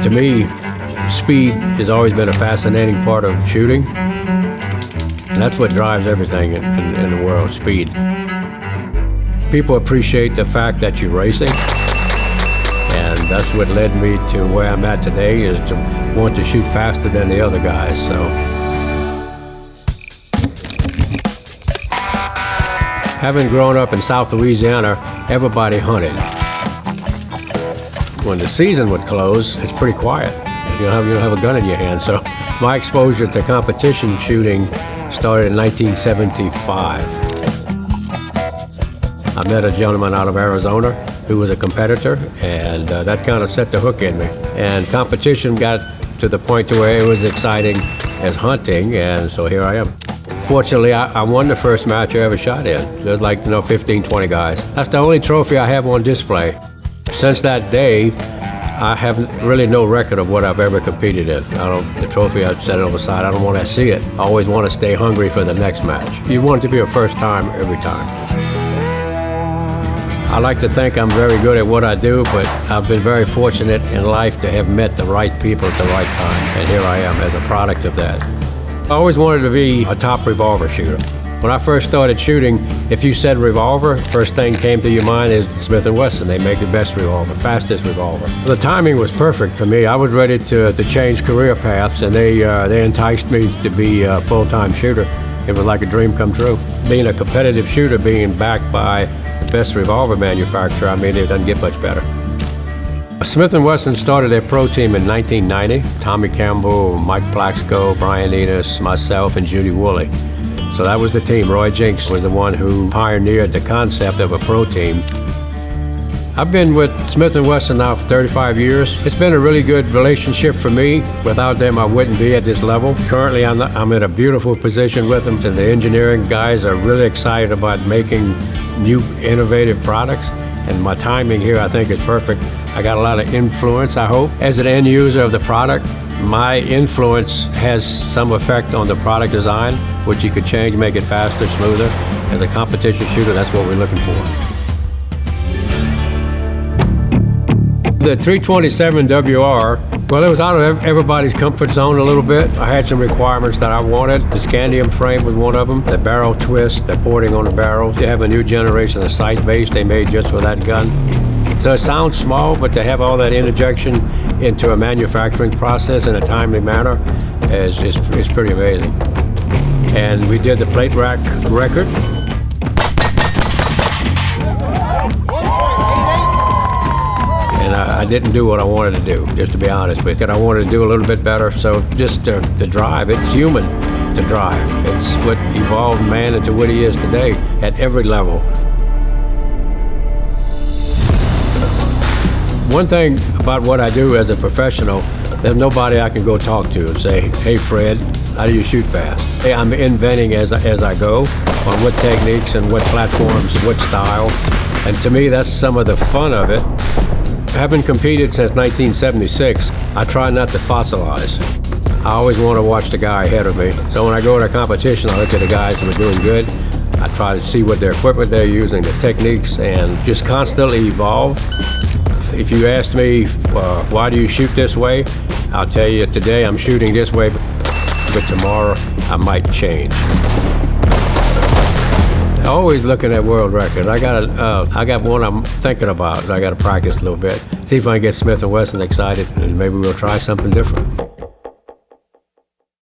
To me, speed has always been a fascinating part of shooting. And that's what drives everything in the world, speed. People appreciate the fact that you're racing. And that's what led me to where I'm at today, is to want to shoot faster than the other guys. So, having grown up in South Louisiana, everybody hunted. When the season would close, it's pretty quiet. You don't have a gun in your hand. So my exposure to competition shooting started in 1975. I met a gentleman out of Arizona who was a competitor, and that kind of set the hook in me. And competition got to the point to where it was exciting as hunting, and so here I am. Fortunately, I won the first match I ever shot in. There was like 15, 20 guys. That's the only trophy I have on display. Since that day, I have really no record of what I've ever competed in. The trophy, I've set it on the side. I don't want to see it. I always want to stay hungry for the next match. You want it to be a first time every time. I like to think I'm very good at what I do, but I've been very fortunate in life to have met the right people at the right time, and here I am as a product of that. I always wanted to be a top revolver shooter. When I first started shooting, if you said revolver, first thing came to your mind is Smith Wesson. They make the best revolver, fastest revolver. The timing was perfect for me. I was ready to change career paths, and they enticed me to be a full-time shooter. It was like a dream come true. Being a competitive shooter, being backed by the best revolver manufacturer, I mean, it doesn't get much better. Smith Wesson started their pro team in 1990. Tommy Campbell, Mike Plaxco, Brian Enos, myself, and Judy Woolley. So that was the team. Roy Jinks was the one who pioneered the concept of a pro team. I've been with Smith Wesson now for 35 years. It's been a really good relationship for me. Without them, I wouldn't be at this level. Currently, I'm in a beautiful position with them, and the engineering guys are really excited about making new, innovative products. And my timing here, I think, is perfect. I got a lot of influence, I hope. As an end user of the product, my influence has some effect on the product design, which you could change, make it faster, smoother. As a competition shooter, that's what we're looking for. The 327 WR, well, it was out of everybody's comfort zone a little bit. I had some requirements that I wanted. The scandium frame was one of them. The barrel twist, the porting on the barrels. They have a new generation of sight base they made just for that gun. So it sounds small, but to have all that interjection into a manufacturing process in a timely manner is pretty amazing. And we did the plate rack record. And I didn't do what I wanted to do, just to be honest with you. I wanted to do a little bit better, so just the drive, it's human to drive. It's what evolved man into what he is today at every level. One thing about what I do as a professional, there's nobody I can go talk to and say, hey Fred, how do you shoot fast? Hey, I'm inventing as I go on what techniques and what platforms, what style. And to me, that's some of the fun of it. Having competed since 1976, I try not to fossilize. I always want to watch the guy ahead of me. So when I go to a competition, I look at the guys who are doing good. I try to see what their equipment they're using, the techniques, and just constantly evolve. If you ask me, why do you shoot this way? I'll tell you, today I'm shooting this way, but tomorrow I might change. Always looking at world records. I got one I'm thinking about. So I got to practice a little bit. See if I can get Smith Wesson excited, and maybe we'll try something different.